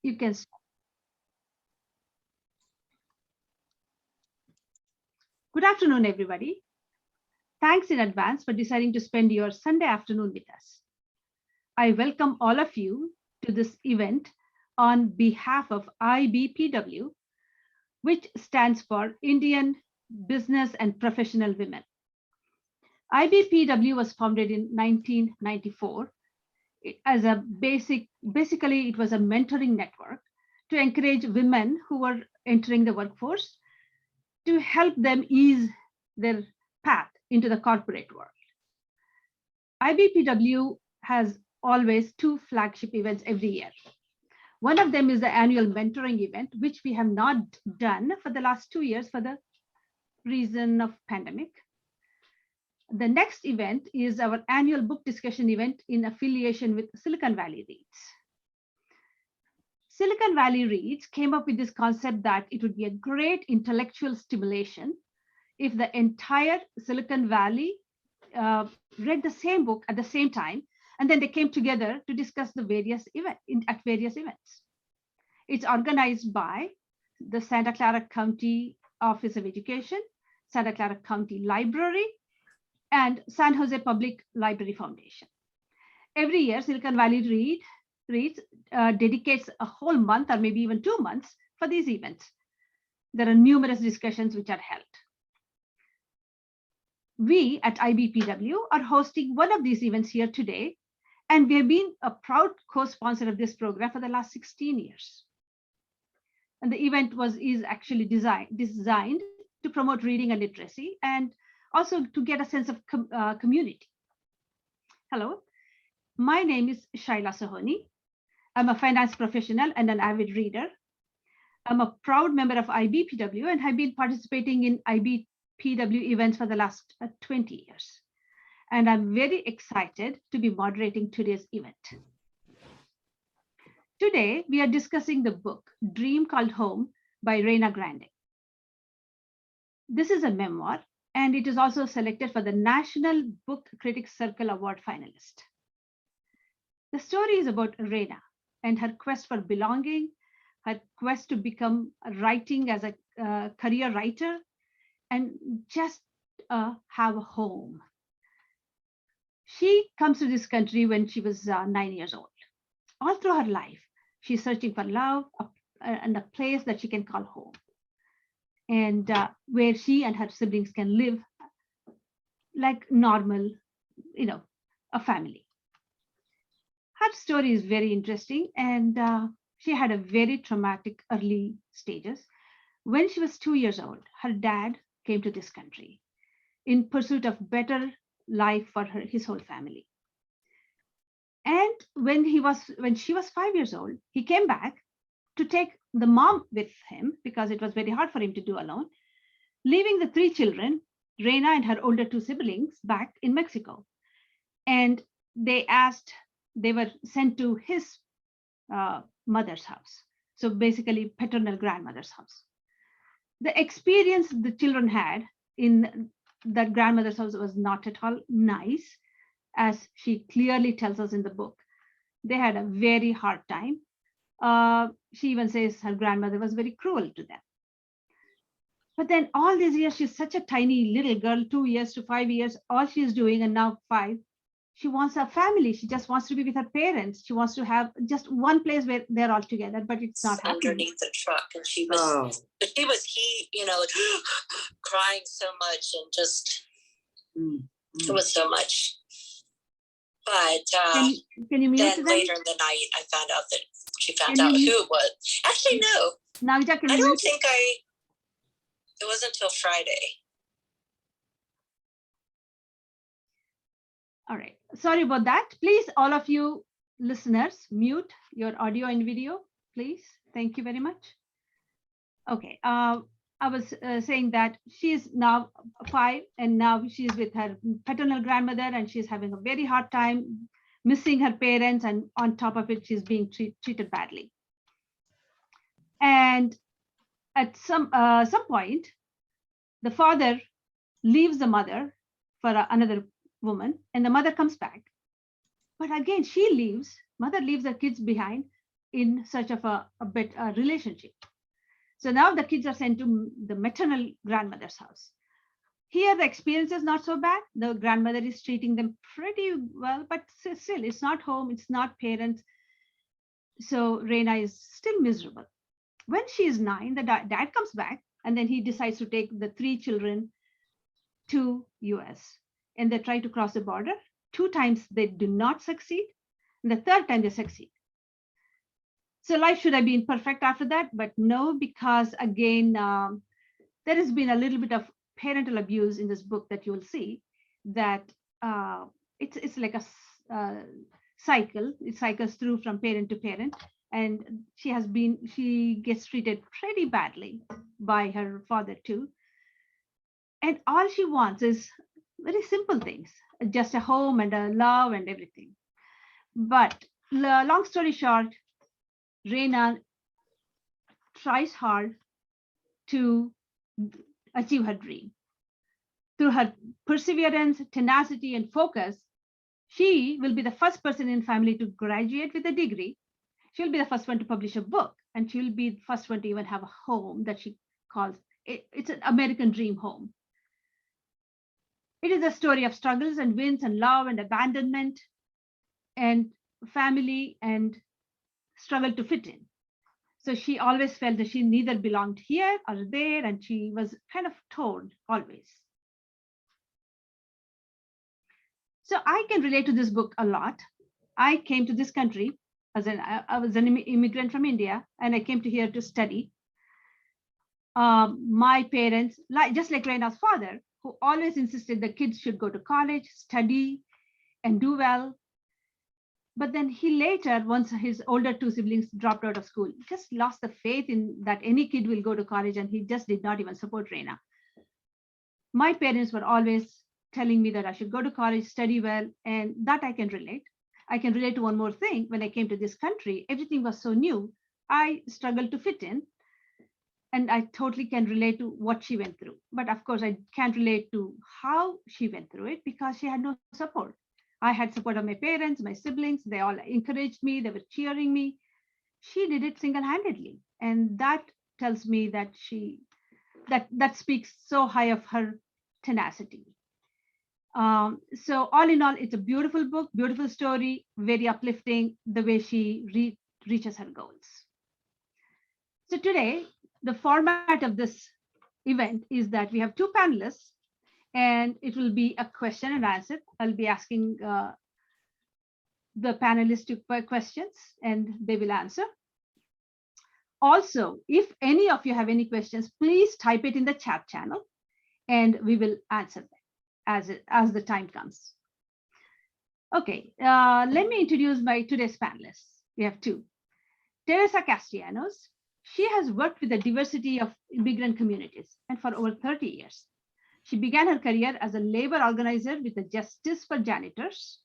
You can. Good afternoon, everybody. Thanks in advance for deciding to spend your Sunday afternoon with us. I welcome all of you to this event on behalf of IBPW, which stands for Indian Business and Professional Women. IBPW was founded in 1994 as a basically it was a mentoring network to encourage women who were entering the workforce to help them ease their path into the corporate world. IBPW has always two flagship events every year. One of them is the annual mentoring event, which we have not done for the last 2 years for the reason of pandemic. The next event is our annual book discussion event in affiliation with Silicon Valley Reads. Silicon Valley Reads came up with this concept that it would be a great intellectual stimulation if the entire Silicon Valley read the same book at the same time, and then they came together to discuss the various events. It's organized by the Santa Clara County Office of Education, Santa Clara County Library, and San Jose Public Library Foundation. Every year, Silicon Valley Reads dedicates a whole month or maybe even 2 months for these events. There are numerous discussions which are held. We at IBPW are hosting one of these events here today, and we have been a proud co-sponsor of this program for the last 16 years. And the event is actually designed to promote reading and literacy, and also to get a sense of community. Hello, my name is Shyla Sohoni. I'm a finance professional and an avid reader. I'm a proud member of IBPW and have been participating in IBPW events for the last 20 years. And I'm very excited to be moderating today's event. Today, we are discussing the book, Dream Called Home by Reyna Grande. This is a memoir, and it is also selected for the National Book Critics Circle Award finalist. The story is about Reyna and her quest for belonging, her quest to become writing as a career writer, and just have a home. She comes to this country when she was 9 years old. All through her life, she's searching for love and a place that she can call home, and where she and her siblings can live like normal, a family. Her story is very interesting, and she had a very traumatic early stages. When she was 2 years old, her dad came to this country in pursuit of better life for his whole family. And when she was 5 years old, he came back to take the mom with him because it was very hard for him to do alone, leaving the 3 children, Reyna and her older 2 siblings, back in Mexico. And they were sent to his mother's house. So basically paternal grandmother's house. The experience the children had in that grandmother's house was not at all nice, as she clearly tells us in the book. They had a very hard time. She even says her grandmother was very cruel to them. But then all these years, she's such a tiny little girl, 2 years to 5 years, all she's doing, and now 5, she wants a family. She just wants to be with her parents. She wants to have just one place where they're all together, but it's not happening. Underneath the truck, and she was, crying so much, and just, it was so much. But can you mute then them? Later in the night, I found out that she found out who it was. Actually, no. Nagja, I don't think it wasn't until Friday. All right. Sorry about that. Please, all of you listeners, mute your audio and video, please. Thank you very much. Okay. I was saying that she's now 5, and now she's with her paternal grandmother, and she's having a very hard time, missing her parents, and on top of it, she's being treated badly. And at some point, the father leaves the mother for another woman, and the mother comes back. But again, mother leaves her kids behind, in search of a better relationship. So now the kids are sent to the maternal grandmother's house. Here, the experience is not so bad. The grandmother is treating them pretty well, but still, it's not home, it's not parents. So Reyna is still miserable. When she is 9, the dad comes back, and then he decides to take the 3 children to US. And they try to cross the border. 2 times they do not succeed. And the 3rd time they succeed. So life should have been perfect after that, but no, because again, there has been a little bit of parental abuse in this book that you will see, that it's like a cycle. It cycles through from parent to parent, and she gets treated pretty badly by her father too. And all she wants is very simple things, just a home and a love and everything. But long story short, Reyna tries hard to achieve her dream. Through her perseverance, tenacity, and focus, she will be the first person in family to graduate with a degree. She'll be the first one to publish a book, and she'll be the first one to even have a home that she calls it's an American dream home. It is a story of struggles and wins and love and abandonment and family and struggle to fit in. So she always felt that she neither belonged here or there, and she was kind of torn always. So I can relate to this book a lot. I came to this country I was an immigrant from India, and I came to here to study. My parents, just like Reyna's father, who always insisted the kids should go to college, study, and do well. But then he later, once his older 2 siblings dropped out of school, just lost the faith in that any kid will go to college, and he just did not even support Reyna. My parents were always telling me that I should go to college, study well, and that I can relate. I can relate to one more thing. When I came to this country, everything was so new. I struggled to fit in, and I totally can relate to what she went through. But of course, I can't relate to how she went through it because she had no support. I had support of my parents, my siblings. They all encouraged me. They were cheering me. She did it single-handedly. And that tells me that that speaks so high of her tenacity. So all in all, it's a beautiful book, beautiful story, very uplifting, the way she reaches her goals. So today, the format of this event is that we have 2 panelists, and it will be a question and answer. I'll be asking the panelists questions, and they will answer. Also, if any of you have any questions, please type it in the chat channel, and we will answer them as the time comes. Okay, let me introduce my today's panelists. We have 2. Teresa Castellanos. She has worked with the diversity of immigrant communities, and for over 30 years. She began her career as a labor organizer with the Justice for Janitors,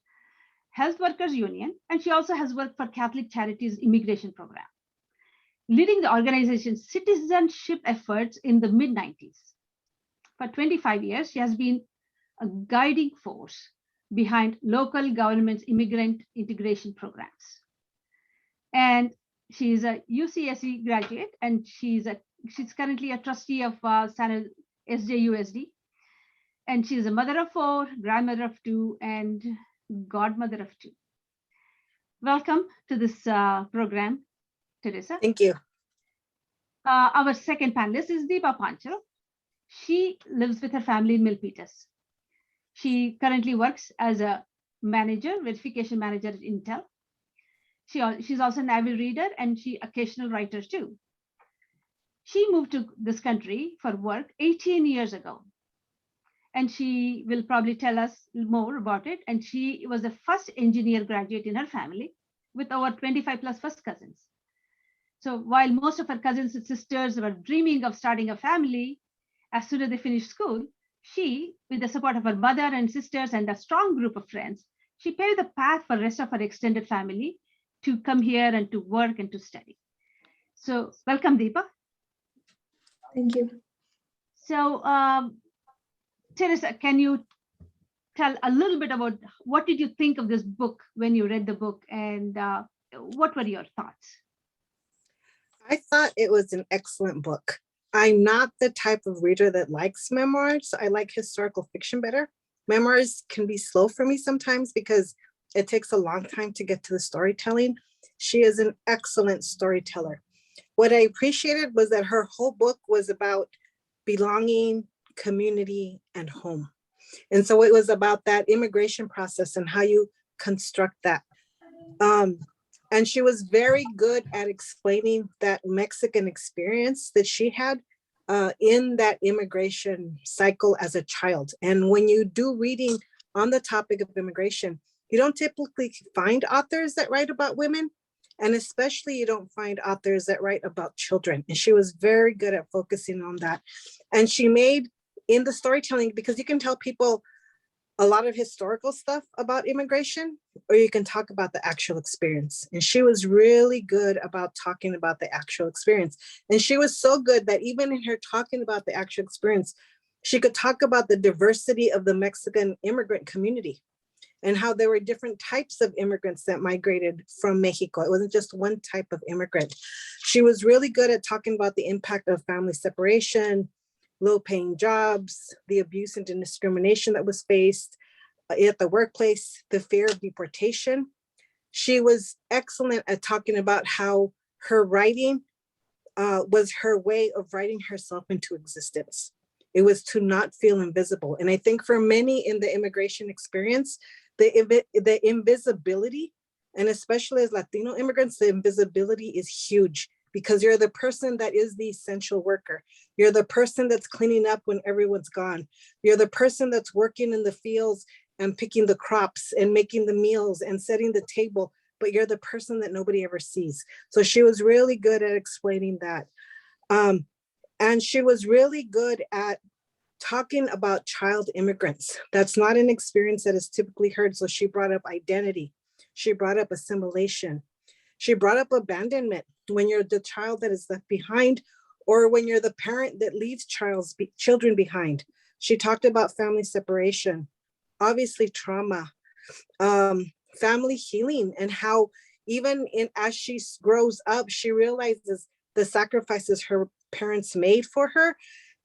Health Workers Union, and she also has worked for Catholic Charities Immigration Program, leading the organization's citizenship efforts in the mid-90s. For 25 years, she has been a guiding force behind local government's immigrant integration programs. And she is a UCSC graduate, and she's currently a trustee of SJUSD. And she's a mother of 4, grandmother of 2, and godmother of 2. Welcome to this program, Teresa. Thank you. Our second panelist is Deepa Panchal. She lives with her family in Milpitas. She currently works as a verification manager at Intel. She's also an avid reader, and she occasional writer too. She moved to this country for work 18 years ago. And she will probably tell us more about it. And she was the first engineer graduate in her family with over 25 plus first cousins. So while most of her cousins and sisters were dreaming of starting a family, as soon as they finished school, she, with the support of her mother and sisters and a strong group of friends, she paved the path for the rest of her extended family to come here and to work and to study. So welcome, Deepa. Thank you. So Teresa, can you tell a little bit about what did you think of this book when you read the book, and what were your thoughts? I thought it was an excellent book. I'm not the type of reader that likes memoirs. I like historical fiction better. Memoirs can be slow for me sometimes because it takes a long time to get to the storytelling. She is an excellent storyteller. What I appreciated was that her whole book was about belonging, community, and home. And so it was about that immigration process and how you construct that. And she was very good at explaining that Mexican experience that she had in that immigration cycle as a child. And when you do reading on the topic of immigration, you don't typically find authors that write about women. And especially you don't find authors that write about children. And she was very good at focusing on that. And she made in the storytelling, because you can tell people a lot of historical stuff about immigration, or you can talk about the actual experience. And she was really good about talking about the actual experience. And she was so good that even in her talking about the actual experience, she could talk about the diversity of the Mexican immigrant community and how there were different types of immigrants that migrated from Mexico. It wasn't just one type of immigrant. She was really good at talking about the impact of family separation, low-paying jobs, the abuse and discrimination that was faced at the workplace, the fear of deportation. She was excellent at talking about how her writing was her way of writing herself into existence. It was to not feel invisible. And I think for many in the immigration experience, the invisibility, and especially as Latino immigrants, the invisibility is huge, because you're the person that is the essential worker. You're the person that's cleaning up when everyone's gone. You're the person that's working in the fields and picking the crops and making the meals and setting the table, but you're the person that nobody ever sees. So she was really good at explaining that. And she was really good at talking about child immigrants. That's not an experience that is typically heard. So she brought up identity. She brought up assimilation. She brought up abandonment when you're the child that is left behind, or when you're the parent that leaves children behind. She talked about family separation, obviously trauma, family healing, and how even as she grows up, she realizes the sacrifices her parents made for her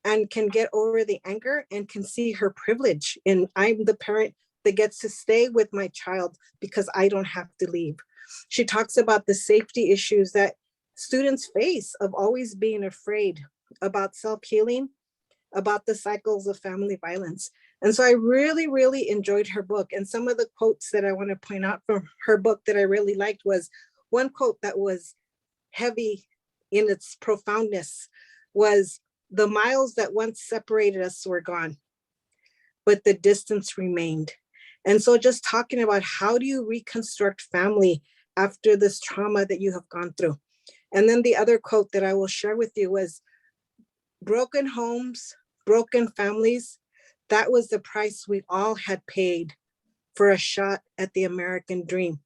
and can get over the anger and can see her privilege. And I'm the parent that gets to stay with my child because I don't have to leave. She talks about the safety issues that students face of always being afraid, about self-healing, about the cycles of family violence. And so I really, really enjoyed her book. And some of the quotes that I want to point out from her book that I really liked was one quote that was heavy in its profoundness was, "The miles that once separated us were gone, but the distance remained." And so just talking about how do you reconstruct family after this trauma that you have gone through. And then the other quote that I will share with you was, "Broken homes, broken families, that was the price we all had paid for a shot at the American dream."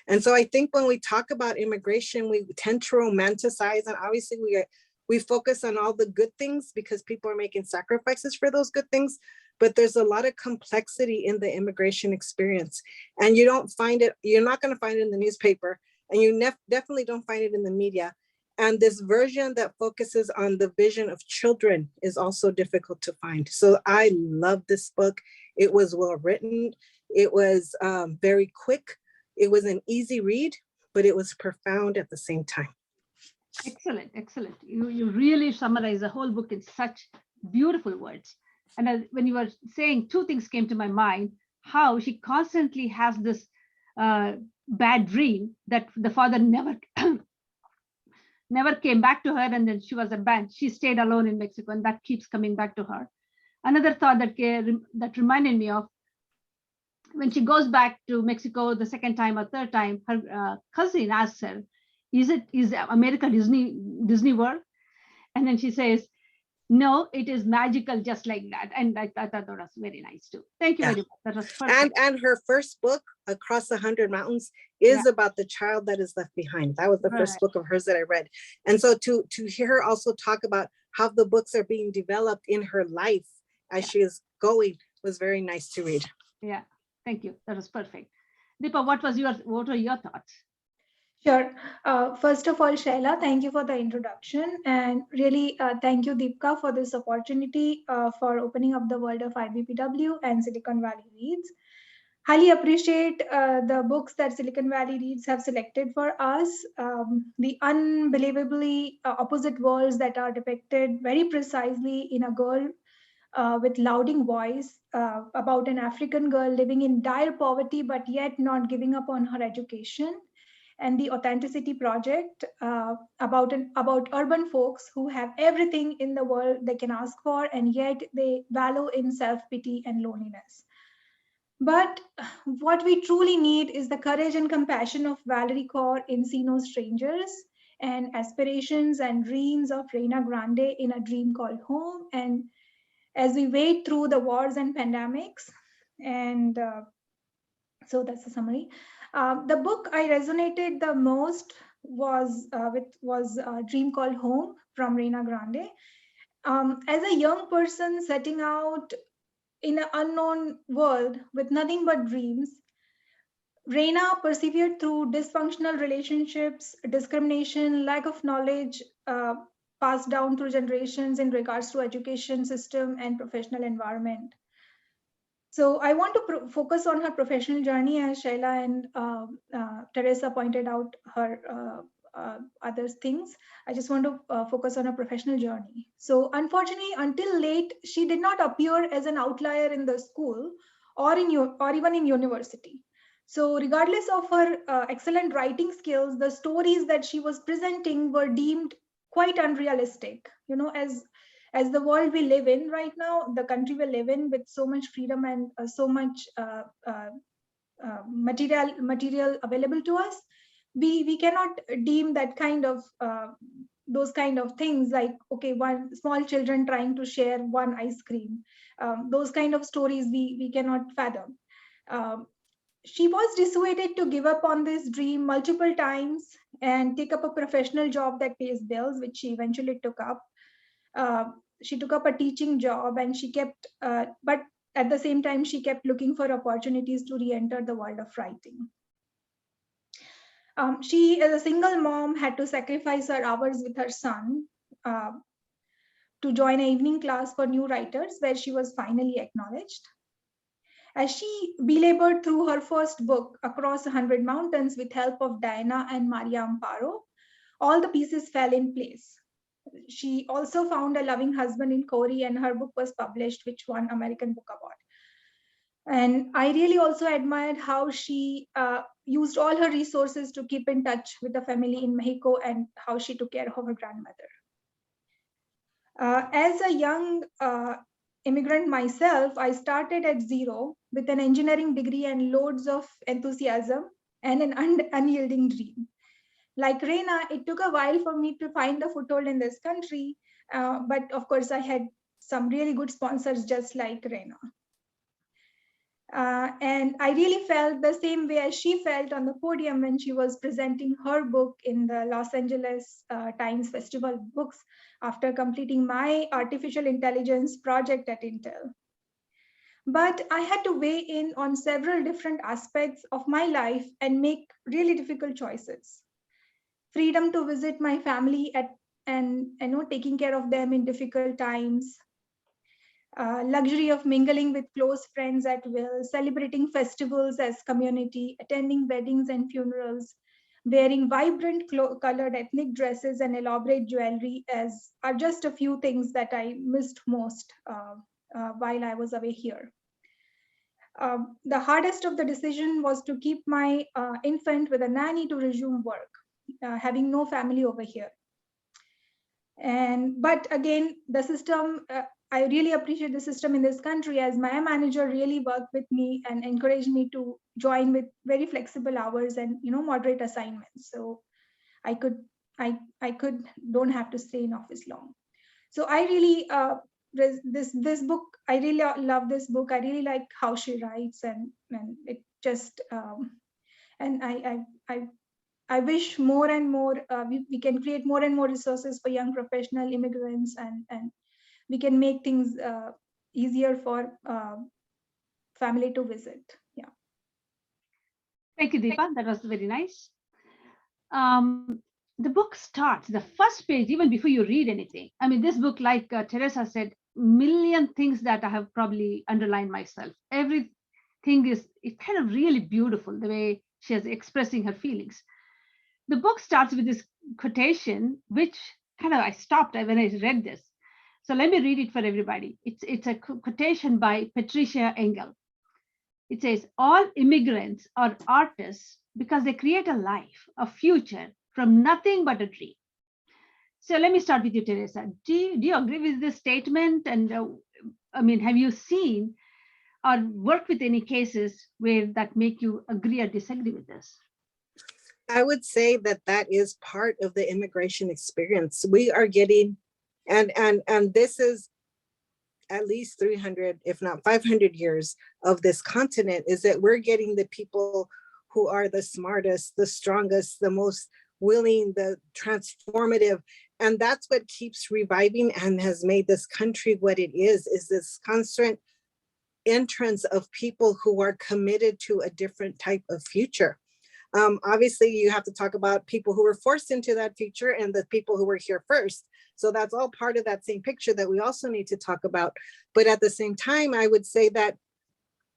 And so I think when we talk about immigration, we tend to romanticize, and obviously we focus on all the good things because people are making sacrifices for those good things, but there's a lot of complexity in the immigration experience. And you don't find it, you're not going to find it in the newspaper, and you definitely don't find it in the media. And this version that focuses on the vision of children is also difficult to find. So I love this book. It was well written. It was very quick. It was an easy read, but it was profound at the same time. Excellent, excellent. You really summarize the whole book in such beautiful words. And when you were saying, two things came to my mind: how she constantly has this bad dream that the father never never came back to her, and then she was abandoned. She stayed alone in Mexico, and that keeps coming back to her. Another thought that reminded me of, when she goes back to Mexico the second time or third time, her cousin asks her, is America Disney World? And then she says, no, it is magical just like that. And I thought that was very nice too. Thank you very much. That was perfect. And her first book, Across the 100 Mountains, is about the child that is left behind. That was the first book of hers that I read. And so to hear her also talk about how the books are being developed in her life as she is going was very nice to read. Yeah, thank you. That was perfect. Deepa, what were your thoughts? Sure. First of all, Shyla, thank you for the introduction, and really thank you, Deepa, for this opportunity for opening up the world of IBPW and Silicon Valley Reads. Highly appreciate the books that Silicon Valley Reads have selected for us. The unbelievably opposite worlds that are depicted very precisely in a girl with louding voice about an African girl living in dire poverty, but yet not giving up on her education, and the Authenticity Project about urban folks who have everything in the world they can ask for, and yet they wallow in self-pity and loneliness. But what we truly need is the courage and compassion of Valerie Kaur in See No Strangers, and aspirations and dreams of Reyna Grande in A Dream Called Home. And as we wade through the wars and pandemics, and so that's the summary. The book I resonated the most was Dream Called Home from Reyna Grande. As a young person setting out in an unknown world with nothing but dreams, Reyna persevered through dysfunctional relationships, discrimination, lack of knowledge passed down through generations in regards to education system and professional environment. So I want to focus on her professional journey, as Shyla and Teresa pointed out her other things. I just want to focus on her professional journey. So unfortunately, until late, she did not appear as an outlier in the school or even in university. So regardless of her excellent writing skills, the stories that she was presenting were deemed quite unrealistic. You know, as the world we live in right now, the country we live in with so much freedom and so much material available to us, we cannot deem that kind of those kind of things like, okay, one small children trying to share one ice cream. Those kind of stories we cannot fathom. She was dissuaded to give up on this dream multiple times and take up a professional job that pays bills, which she eventually took up. She took up a teaching job, and she kept, but at the same time, she kept looking for opportunities to re-enter the world of writing. She, as a single mom, had to sacrifice her hours with her son to join an evening class for new writers, where she was finally acknowledged. As she belabored through her first book, Across 100 Mountains, with help of Diana and Maria Amparo, all the pieces fell in place. She also found a loving husband in Corey, and her book was published, which won American Book Award. And I really also admired how she used all her resources to keep in touch with the family in Mexico, and how she took care of her grandmother. As a young immigrant myself, I started at zero with an engineering degree and loads of enthusiasm and an unyielding dream. Like Reyna, it took a while for me to find a foothold in this country, but of course I had some really good sponsors just like Reyna. And I really felt the same way as she felt on the podium when she was presenting her book in the Los Angeles Times Festival of Books after completing my artificial intelligence project at Intel. But I had to weigh in on several different aspects of my life and make really difficult choices. Freedom to visit my family and taking care of them in difficult times. Luxury of mingling with close friends at will, celebrating festivals as community, attending weddings and funerals, wearing vibrant colored ethnic dresses and elaborate jewelry are just a few things that I missed most while I was away here. The hardest of the decision was to keep my infant with a nanny to resume work, having no family over here. But again, the system, I really appreciate the system in this country, as my manager really worked with me and encouraged me to join with very flexible hours and moderate assignments. So I don't have to stay in office long. So I really this book, I really love this book. I really like how she writes, and it just and I wish more and more we can create more and more resources for young professional immigrants, and we can make things easier for family to visit. Yeah. Thank you, Deepa. That was very nice. The book starts, the first page, even before you read anything. I mean, this book, like Teresa said, million things that I have probably underlined myself. Everything is it kind of really beautiful, the way she is expressing her feelings. The book starts with this quotation, which kind of I stopped when I read this. So let me read it for everybody. It's a quotation by Patricia Engel. It says, all immigrants are artists because they create a life, a future from nothing but a dream. So let me start with you, Teresa. Do you agree with this statement? And I mean, have you seen or worked with any cases where that make you agree or disagree with this? I would say that that is part of the immigration experience. We are getting, and this is at least 300, if not 500 years of this continent, is that we're getting the people who are the smartest, the strongest, the most willing, the transformative. And that's what keeps reviving and has made this country what it is this constant entrance of people who are committed to a different type of future. Obviously, you have to talk about people who were forced into that future and the people who were here first. So that's all part of that same picture that we also need to talk about. But at the same time, I would say that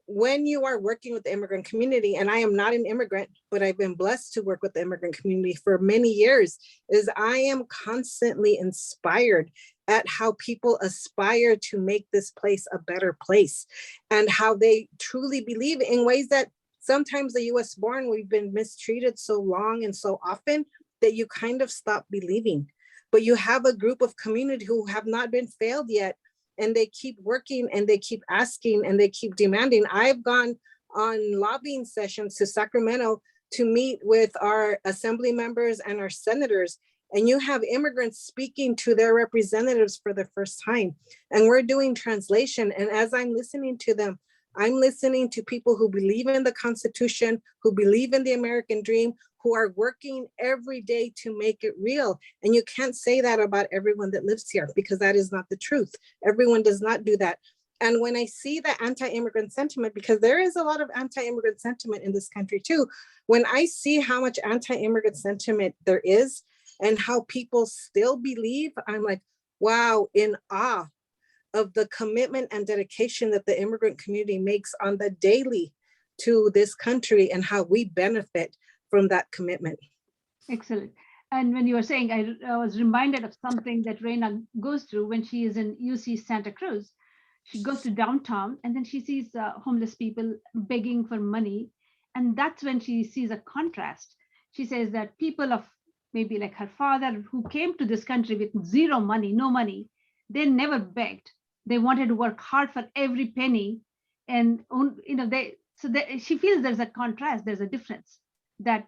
when you are working with the immigrant community, and I am not an immigrant, but I've been blessed to work with the immigrant community for many years, is I am constantly inspired at how people aspire to make this place a better place and how they truly believe in ways that sometimes the US born, we've been mistreated so long and so often that you kind of stop believing. But you have a group of community who have not been failed yet, and they keep working and they keep asking and they keep demanding. I've gone on lobbying sessions to Sacramento to meet with our assembly members and our senators, and you have immigrants speaking to their representatives for the first time. And we're doing translation. And as I'm listening to them, I'm listening to people who believe in the Constitution, who believe in the American dream, who are working every day to make it real. And you can't say that about everyone that lives here, because that is not the truth. Everyone does not do that. And when I see the anti-immigrant sentiment, because there is a lot of anti-immigrant sentiment in this country too, when I see how much anti-immigrant sentiment there is and how people still believe, I'm like, wow, in awe of the commitment and dedication that the immigrant community makes on the daily to this country and how we benefit from that commitment. Excellent. And when you were saying, I was reminded of something that Reyna goes through when she is in UC Santa Cruz. She goes to downtown and then she sees homeless people begging for money. And that's when she sees a contrast. She says that people of maybe like her father who came to this country with zero money, no money, they never begged. They wanted to work hard for every penny. And she feels there's a contrast, there's a difference, that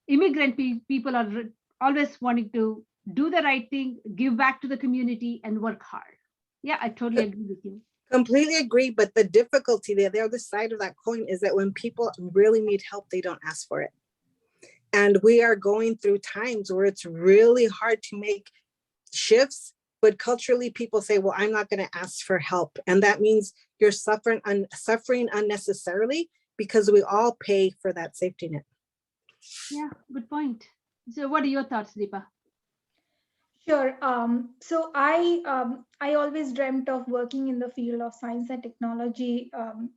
immigrant people are always wanting to do the right thing, give back to the community and work hard. Yeah, I totally agree with you. Completely agree. But the difficulty there, the other side of that coin, is that when people really need help, they don't ask for it. And we are going through times where it's really hard to make shifts, but culturally people say, well, I'm not going to ask for help. And that means you're suffering unnecessarily, because we all pay for that safety net. Yeah, good point. So what are your thoughts, Deepa? Sure. So I always dreamt of working in the field of science and technology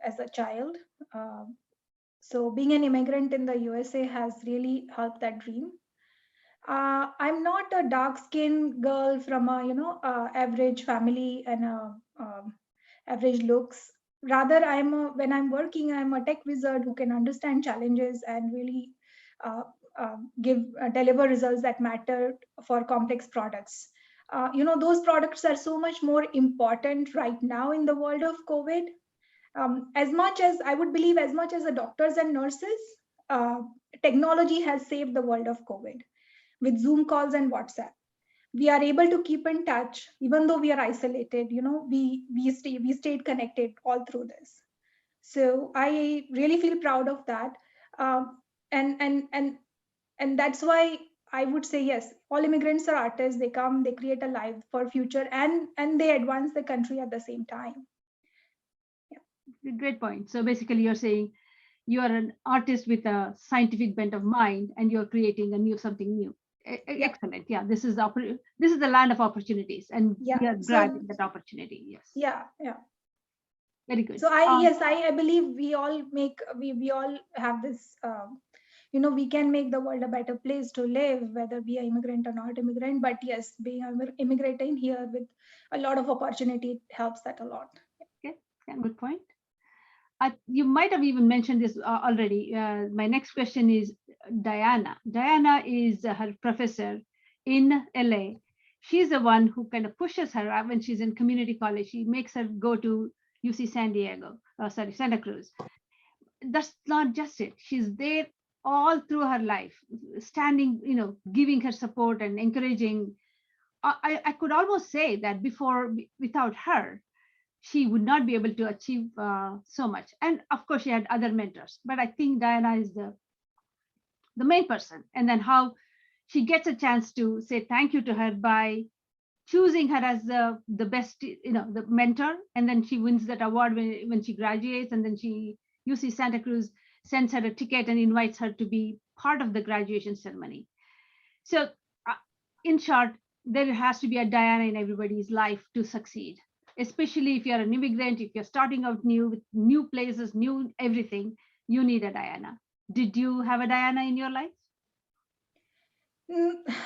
as a child. So being an immigrant in the USA has really helped that dream. I'm not a dark-skinned girl from a average family and average looks. Rather, when I'm working, I'm a tech wizard who can understand challenges and really deliver results that matter for complex products. Those products are so much more important right now in the world of COVID. As much as I would believe, as much as the doctors and nurses, technology has saved the world of COVID. With Zoom calls and WhatsApp, we are able to keep in touch even though we are isolated. We stayed connected all through this. So I really feel proud of that, and that's why I would say yes, all immigrants are artists. They come, they create a life for future, and they advance the country at the same time. Yeah. Great point. So basically you're saying You are an artist with a scientific bent of mind, and you're creating something new. Excellent. Yeah, this is the land of opportunities, and we are grabbing that opportunity. Yes. Yeah. Very good. So I believe we all have this. We can make the world a better place to live, whether we are immigrant or not immigrant. But yes, being an immigrant in here with a lot of opportunity helps that a lot. Okay, yeah, good point. You might have even mentioned this already. My next question is Diana. Diana is her professor in LA. She's the one who kind of pushes her when she's in community college. She makes her go to UC Santa Cruz. That's not just it. She's there all through her life, standing, giving her support and encouraging. I could almost say that without her, she would not be able to achieve so much. And of course, she had other mentors, but I think Diana is the main person. And then how she gets a chance to say thank you to her by choosing her as the best, the mentor. And then she wins that award when she graduates. And then UC Santa Cruz sends her a ticket and invites her to be part of the graduation ceremony. So in short, there has to be a Diana in everybody's life to succeed, especially if you're an immigrant, if you're starting out new with new places, new everything, you need a Diana. Did you have a Diana in your life?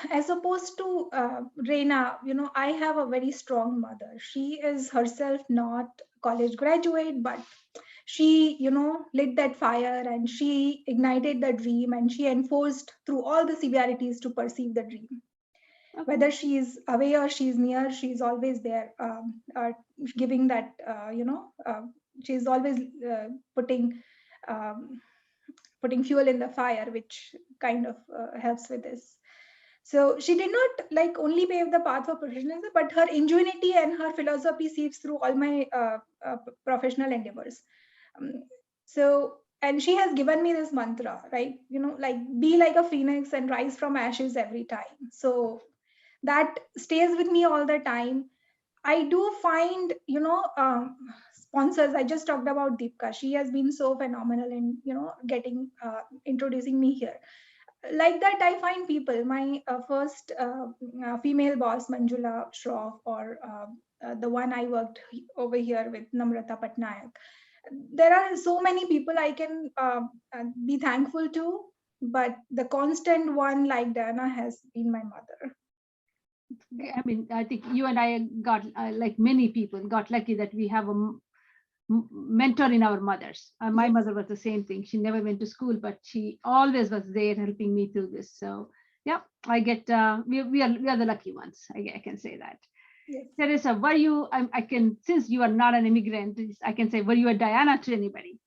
As opposed to Reyna, I have a very strong mother. She is herself not college graduate, but she, lit that fire and she ignited the dream and she enforced through all the severities to perceive the dream. Okay. Whether she is away or she's near, she's always there, giving that, she's always putting fuel in the fire, which kind of helps with this. So she did not only pave the path for professionalism, but her ingenuity and her philosophy seeps through all my professional endeavors. And she has given me this mantra, right? Be like a phoenix and rise from ashes every time. So that stays with me all the time. I do find, sponsors. I just talked about Deepa. She has been so phenomenal in, getting, introducing me here. Like that, I find people, my first female boss, Manjula Shroff, or the one I worked over here with, Namrata Patnaik. There are so many people I can be thankful to, but the constant one, like Diana, has been my mother. I mean, I think you and I got, like many people, got lucky that we have a mentor in our mothers. My mother was the same thing. She never went to school, but she always was there helping me through this. So yeah, I get, we are the lucky ones. I can say that. Yes. Teresa, were you, since you are not an immigrant, I can say, were you a Diana to anybody?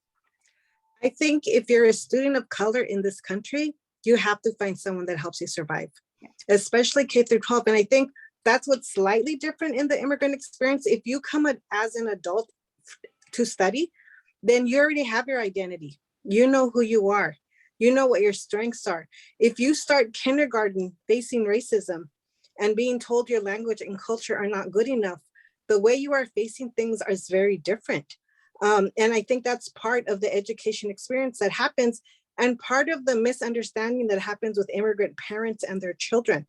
I think if you're a student of color in this country, you have to find someone that helps you survive, especially K through 12. And I think that's what's slightly different in the immigrant experience. If you come as an adult to study, then you already have your identity. You know who you are. You know what your strengths are. If you start kindergarten facing racism and being told your language and culture are not good enough, the way you are facing things is very different. And I think that's part of the education experience that happens, and part of the misunderstanding that happens with immigrant parents and their children,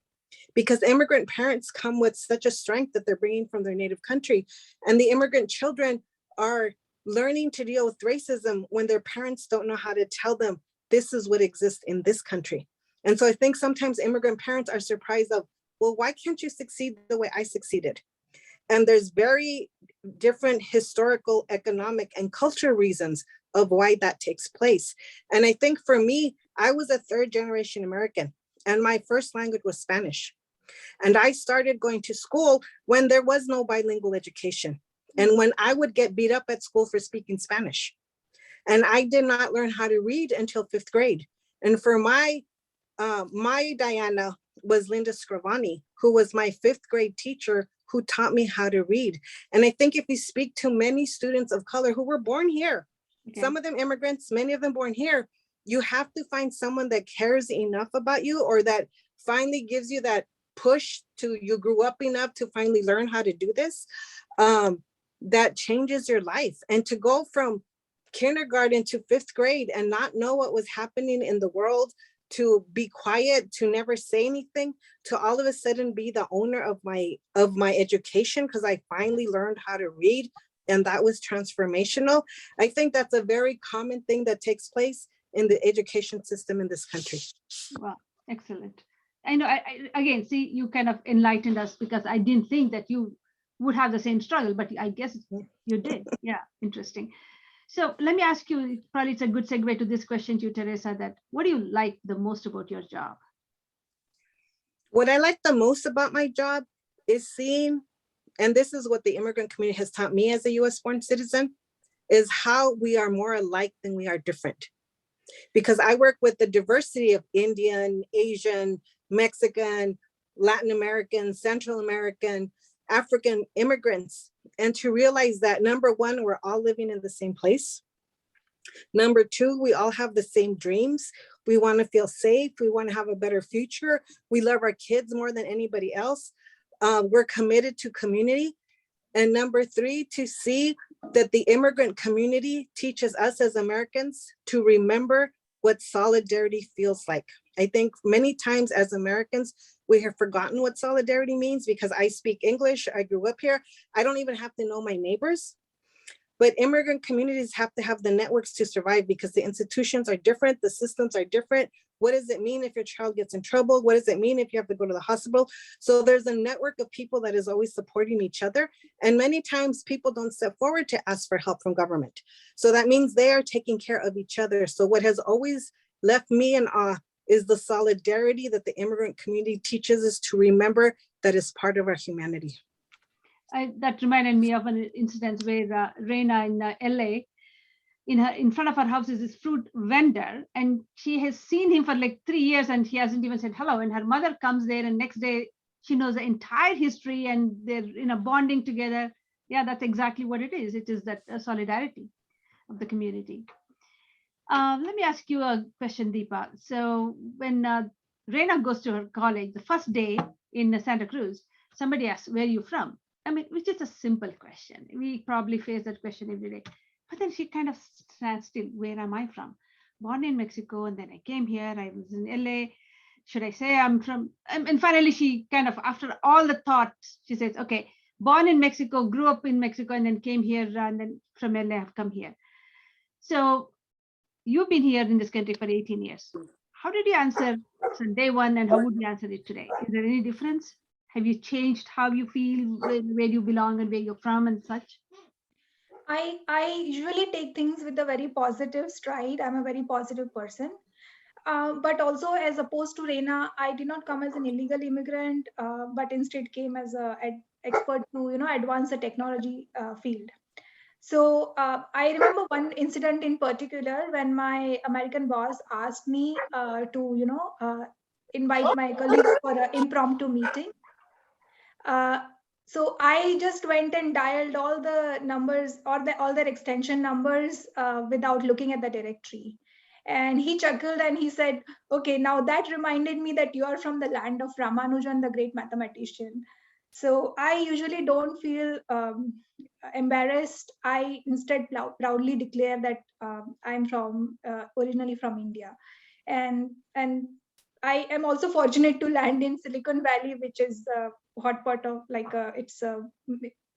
because immigrant parents come with such a strength that they're bringing from their native country, and the immigrant children are learning to deal with racism when their parents don't know how to tell them this is what exists in this country. And so I think sometimes immigrant parents are surprised of, well, why can't you succeed the way I succeeded? And there's very different historical, economic, and cultural reasons of why that takes place. And I think for me, I was a third generation American, and my first language was Spanish. And I started going to school when there was no bilingual education, and when I would get beat up at school for speaking Spanish. And I did not learn how to read until 5th grade. And for my Diana was Linda Scrivani, who was my 5th grade teacher, who taught me how to read. And I think if we speak to many students of color who were born here, some of them immigrants, many of them born here, you have to find someone that cares enough about you, or that finally gives you that push to, you grew up enough to finally learn how to do this, that changes your life. And to go from kindergarten to 5th grade and not know what was happening in the world, to be quiet, to never say anything, to all of a sudden be the owner of my education because I finally learned how to read, and that was transformational. I think that's a very common thing that takes place in the education system in this country. Wow, excellent. I know, again, see, you kind of enlightened us because I didn't think that you would have the same struggle, but I guess you did. Yeah, interesting. So let me ask you, probably it's a good segue to this question to you, Teresa, that what do you like the most about your job? What I like the most about my job is seeing, and this is what the immigrant community has taught me as a US born citizen, is how we are more alike than we are different. Because I work with the diversity of Indian, Asian, Mexican, Latin American, Central American, African immigrants, and to realize that number one, we're all living in the same place. Number two, we all have the same dreams. We want to feel safe. We want to have a better future. We love our kids more than anybody else. We're committed to community. And number three, to see that the immigrant community teaches us as Americans to remember what solidarity feels like. I think many times as Americans, we have forgotten what solidarity means because I speak English, I grew up here. I don't even have to know my neighbors. But immigrant communities have to have the networks to survive because the institutions are different, the systems are different. What does it mean if your child gets in trouble? What does it mean if you have to go to the hospital? So there's a network of people that is always supporting each other. And many times people don't step forward to ask for help from government. So that means they are taking care of each other. So what has always left me in awe is the solidarity that the immigrant community teaches us to remember that is part of our humanity. That reminded me of an incident where Reyna in LA, in front of her house is this fruit vendor, and she has seen him for like 3 years and he hasn't even said hello. And her mother comes there, and next day she knows the entire history and they're bonding together. Yeah, that's exactly what it is. It is that solidarity of the community. Let me ask you a question, Deepa. So when Reyna goes to her college, the first day in Santa Cruz, somebody asks, where are you from? I mean, which is a simple question. We probably face that question every day. But then she kind of stands still. Where am I from? Born in Mexico, and then I came here. I was in LA. Should I say I'm from? And finally, she kind of, after all the thoughts, she says, okay, born in Mexico, grew up in Mexico, and then came here, and then from LA, I've come here. So you've been here in this country for 18 years. How did you answer from day one, and how would you answer it today? Is there any difference? Have you changed how you feel, where you belong and where you're from and such? I usually take things with a very positive stride. I'm a very positive person. But also, as opposed to Reyna, I did not come as an illegal immigrant, but instead came as an expert to advance the technology field. So I remember one incident in particular when my American boss asked me to invite my colleagues for an impromptu meeting. So I just went and dialed all the numbers or all their extension numbers without looking at the directory. And he chuckled and he said, okay, now that reminded me that you are from the land of Ramanujan, the great mathematician. So I usually don't feel embarrassed. I instead proudly declare that I'm originally from India. And I am also fortunate to land in Silicon Valley, which is a hot pot of it's a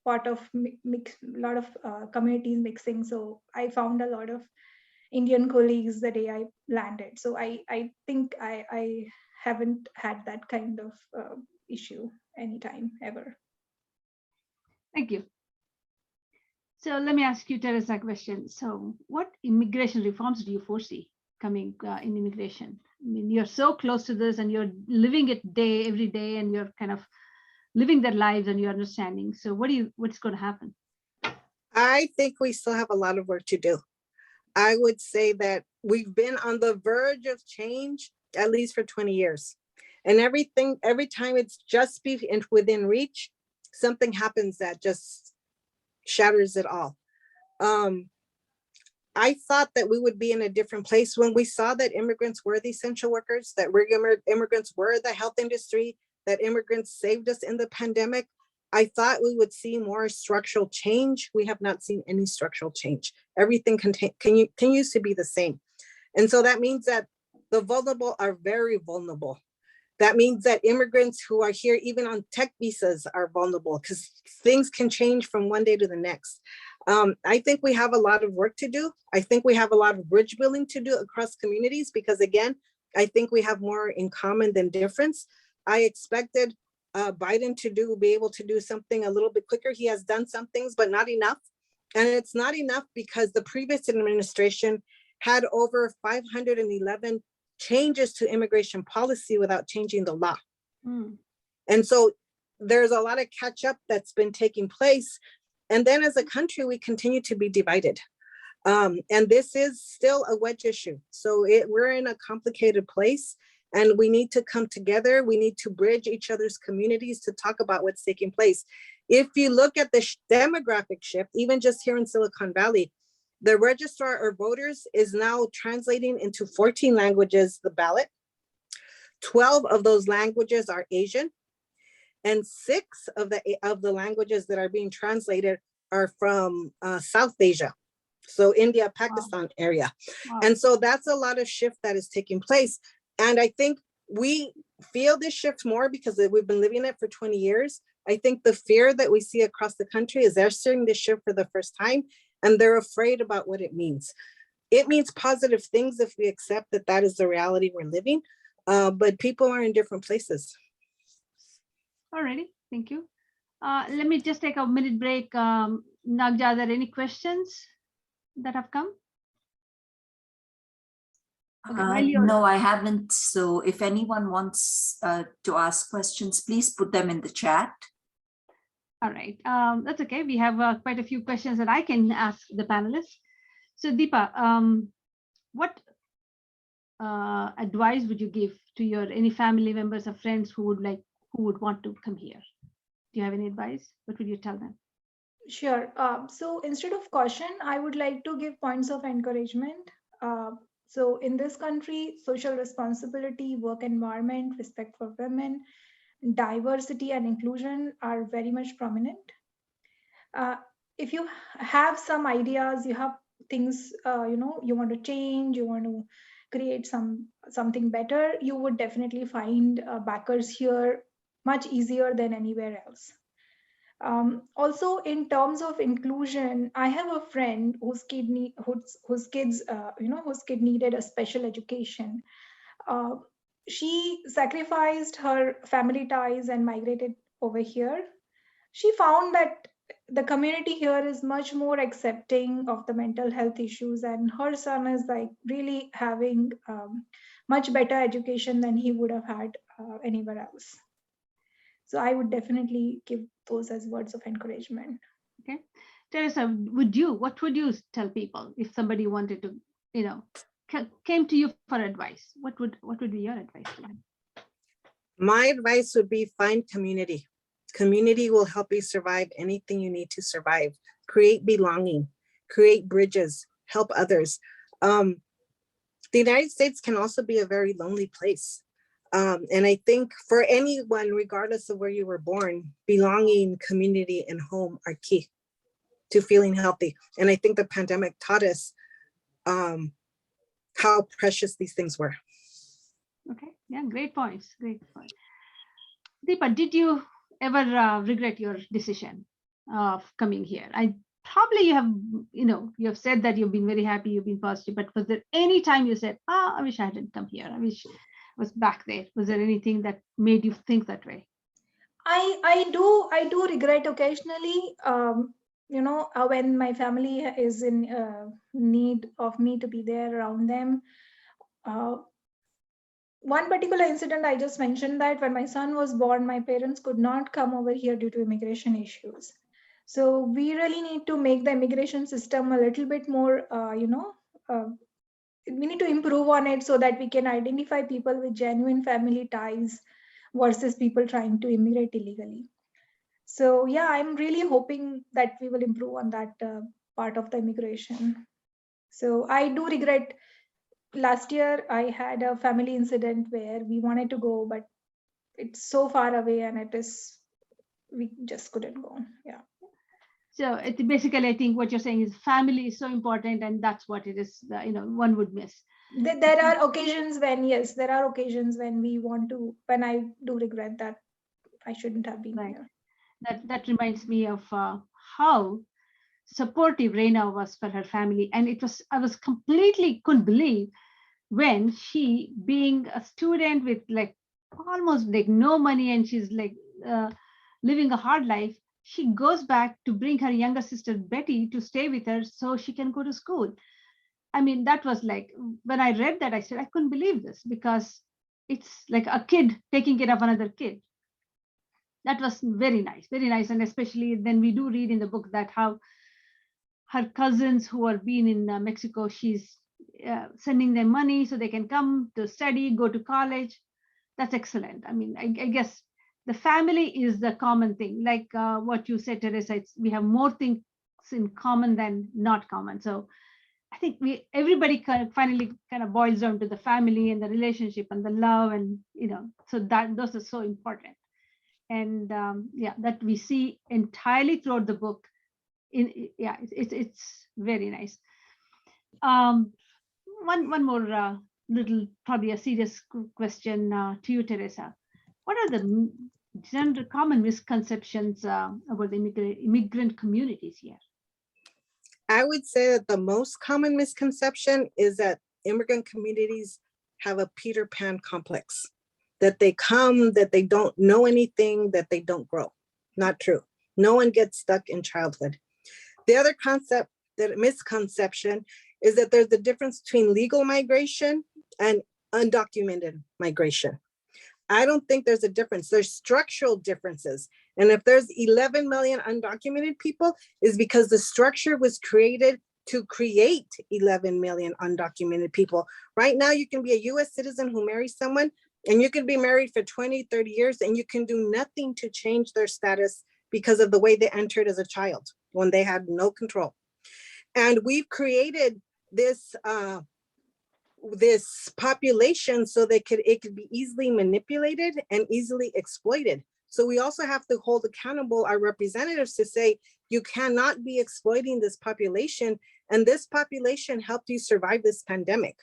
part of lot of communities mixing. So I found a lot of Indian colleagues the day I landed. So I think I haven't had that kind of issue anytime ever. Thank you. So let me ask you, Teresa, a question. So what immigration reforms do you foresee coming in immigration? I mean, you're so close to this and you're living it every day, and you're kind of living their lives and you're understanding. So what's going to happen? I think we still have a lot of work to do. I would say that we've been on the verge of change at least for 20 years. And every time it's just within reach, something happens that just shatters it all. I thought that we would be in a different place when we saw that immigrants were the essential workers, that immigrants were the health industry, that immigrants saved us in the pandemic. I thought we would see more structural change. We have not seen any structural change. Everything continues to be the same. And so that means that the vulnerable are very vulnerable. That means that immigrants who are here, even on tech visas, are vulnerable because things can change from one day to the next. I think we have a lot of work to do. I think we have a lot of bridge building to do across communities because, again, I think we have more in common than difference. I expected Biden to be able to do something a little bit quicker. He has done some things, but not enough. And it's not enough because the previous administration had over 511 changes to immigration policy without changing the law. And so there's a lot of catch up that's been taking place. And then as a country, we continue to be divided. And this is still a wedge issue. So we're in a complicated place and we need to come together. We need to bridge each other's communities to talk about what's taking place. If you look at the demographic shift, even just here in Silicon Valley, the registrar of voters is now translating into 14 languages the ballot. 12 of those languages are Asian, and 6 of the languages that are being translated are from South Asia. So India, Pakistan area. And so that's a lot of shift that is taking place. And I think we feel this shift more because we've been living it for 20 years. I think the fear that we see across the country is they're seeing this shift for the first time and they're afraid about what it means. It means positive things if we accept that that is the reality we're living, but people are in different places. Alrighty, thank you. Let me just take a minute break. Nagja, are there any questions that have come? Okay, no, I haven't. So if anyone wants to ask questions, please put them in the chat. All right, that's okay. We have quite a few questions that I can ask the panelists. So Deepa, what advice would you give to any family members or friends who would want to come here? Do you have any advice? What would you tell them? Sure. So instead of caution, I would like to give points of encouragement. So in this country, social responsibility, work environment, respect for women, diversity and inclusion are very much prominent. If you have some ideas, you have things, you want to change, you want to create something better, you would definitely find backers here much easier than anywhere else. Also, in terms of inclusion, I have a friend whose kid needed a special education. She sacrificed her family ties and migrated over here. She found that the community here is much more accepting of the mental health issues, and her son is really having much better education than he would have had anywhere else. So I would definitely give those as words of encouragement. Okay, Teresa, what would you tell people if somebody wanted to, came to you for advice? What would be your advice to them? My advice would be find community. Community will help you survive anything you need to survive. Create belonging, create bridges, help others. The United States can also be a very lonely place. And I think for anyone, regardless of where you were born, belonging, community, and home are key to feeling healthy. And I think the pandemic taught us how precious these things were. Okay, yeah, great points, great point. Deepa, did you ever regret your decision of coming here? Probably you have said that you've been very happy, you've been positive, but was there any time you said, I wish I hadn't come here, I wish I was back there? Was there anything that made you think that way? I do regret occasionally, when my family is in need of me to be there around them. One particular incident I just mentioned, that when my son was born, my parents could not come over here due to immigration issues. So we really need to make the immigration system a little bit more, we need to improve on it so that we can identify people with genuine family ties versus people trying to immigrate illegally. So yeah, I'm really hoping that we will improve on that part of the immigration. So I do regret, last year I had a family incident where we wanted to go, but it's so far away and it is we just couldn't go. Yeah. So it basically, I think what you're saying is family is so important, and that's what it is, one would miss. There are occasions when, yes, there are occasions when when I do regret that I shouldn't have been Right. here. That reminds me of how supportive Reyna was for her family. And I was completely couldn't believe when she, being a student with like almost like no money, and she's like living a hard life, she goes back to bring her younger sister Betty to stay with her so she can go to school. I mean, that was like, when I read that, I said, I couldn't believe this, because it's like a kid taking care of another kid. That was very nice, very nice. And especially then we do read in the book that how her cousins who are been in Mexico, she's sending them money so they can come to study, go to college. That's excellent. I mean, I guess the family is the common thing. Like what you said, Teresa, we have more things in common than not common. So I think everybody finally kind of boils down to the family and the relationship and the love, and so those are so important. And that we see entirely throughout the book. It's very nice. One more little, probably a serious question to you, Teresa. What are the common misconceptions about the immigrant communities here? I would say that the most common misconception is that immigrant communities have a Peter Pan complex, that they come, that they don't know anything, that they don't grow. Not true. No one gets stuck in childhood. The other misconception is that there's a difference between legal migration and undocumented migration. I don't think there's a difference. There's structural differences. And if there's 11 million undocumented people, is because the structure was created to create 11 million undocumented people. Right now, you can be a US citizen who marries someone, and you can be married for 20, 30 years, and you can do nothing to change their status because of the way they entered as a child when they had no control. And we've created this this population so it could be easily manipulated and easily exploited. So we also have to hold accountable our representatives to say, you cannot be exploiting this population, and this population helped you survive this pandemic.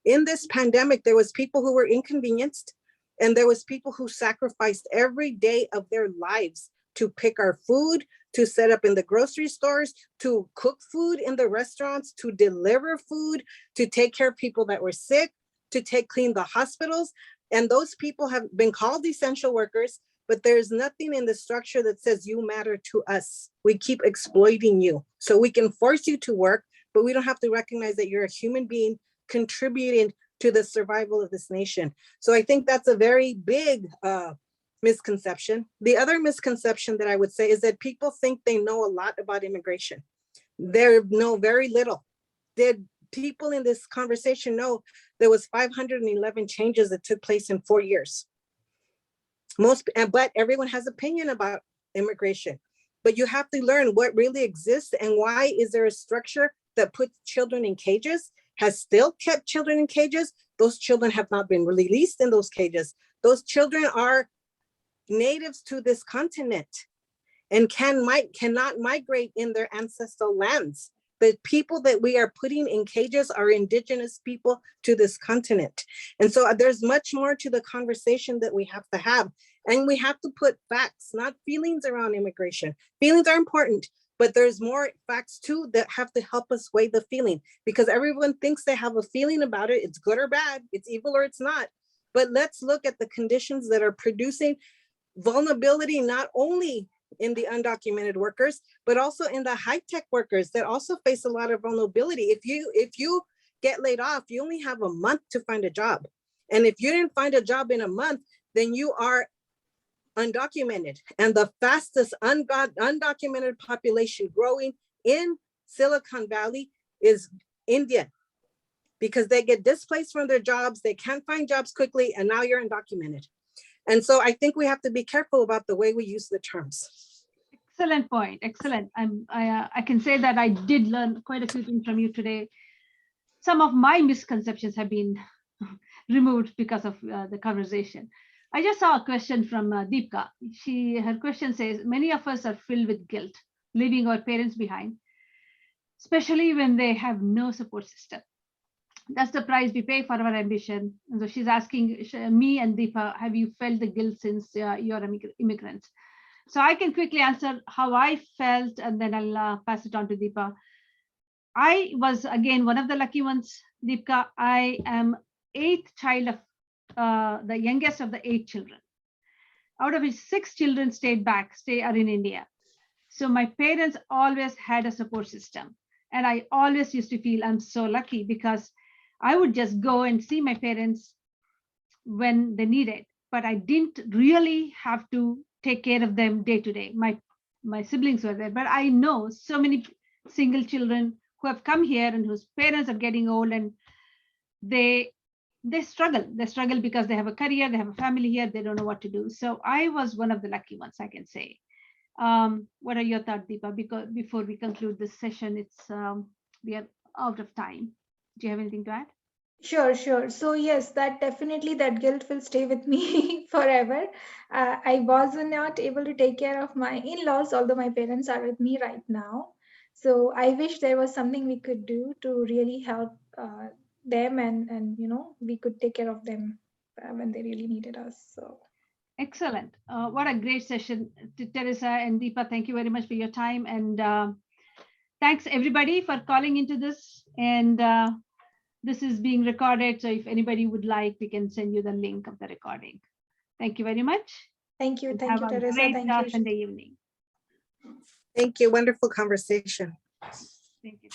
In this pandemic, there was people who were inconvenienced, and there was people who sacrificed every day of their lives to pick our food, to set up in the grocery stores, to cook food in the restaurants, to deliver food, to take care of people that were sick, to clean the hospitals. And those people have been called essential workers, but there's nothing in the structure that says you matter to us. We keep exploiting you. So we can force you to work, but we don't have to recognize that you're a human being contributing to the survival of this nation. So I think that's a very big misconception. The other misconception that I would say is that people think they know a lot about immigration. They know very little. Did people in this conversation know there was 511 changes that took place in 4 years? But everyone has opinion about immigration. But you have to learn what really exists, and why is there a structure that puts children in cages, has still kept children in cages. Those children have not been released in those cages. Those children are natives to this continent and cannot migrate in their ancestral lands. The people that we are putting in cages are indigenous people to this continent. And so there's much more to the conversation that we have to have. And we have to put facts, not feelings, around immigration. Feelings are important, but there's more facts too that have to help us weigh the feeling, because everyone thinks they have a feeling about it. It's good or bad, it's evil or it's not. But let's look at the conditions that are producing vulnerability, not only in the undocumented workers, but also in the high-tech workers that also face a lot of vulnerability. If you get laid off, you only have a month to find a job. And if you didn't find a job in a month, then you are undocumented. And the fastest undocumented population growing in Silicon Valley is Indian, because they get displaced from their jobs, they can't find jobs quickly, and now you're undocumented. And so I think we have to be careful about the way we use the terms. Excellent point. Excellent. I can say that I did learn quite a few things from you today. Some of my misconceptions have been removed because of the conversation. I just saw a question from Deepa. Her question says, many of us are filled with guilt, leaving our parents behind, especially when they have no support system. That's the price we pay for our ambition. And so she's asking me and Deepa, have you felt the guilt since you're immigrants? So I can quickly answer how I felt, and then I'll pass it on to Deepa. I was, again, one of the lucky ones, Deepka. I am 8th child of the youngest of the 8 children. Out of which 6 children are in India. So my parents always had a support system. And I always used to feel I'm so lucky because I would just go and see my parents when they needed, but I didn't really have to take care of them day to day. My siblings were there, but I know so many single children who have come here and whose parents are getting old, and they struggle. They struggle because they have a career, they have a family here, they don't know what to do. So I was one of the lucky ones, I can say. What are your thoughts, Deepa? Because before we conclude this session, we are out of time. Do you have anything to add? Sure. So yes, that guilt will stay with me forever. I was not able to take care of my in-laws, although my parents are with me right now. So I wish there was something we could do to really help them, and we could take care of them when they really needed us. So excellent. What a great session. Teresa and Deepa, thank you very much for your time. And thanks everybody for calling into this. And this is being recorded. So if anybody would like, we can send you the link of the recording. Thank you very much. thank you, Have a Teresa. great Thank you. Sunday evening. Thank you. Wonderful conversation. Thank you.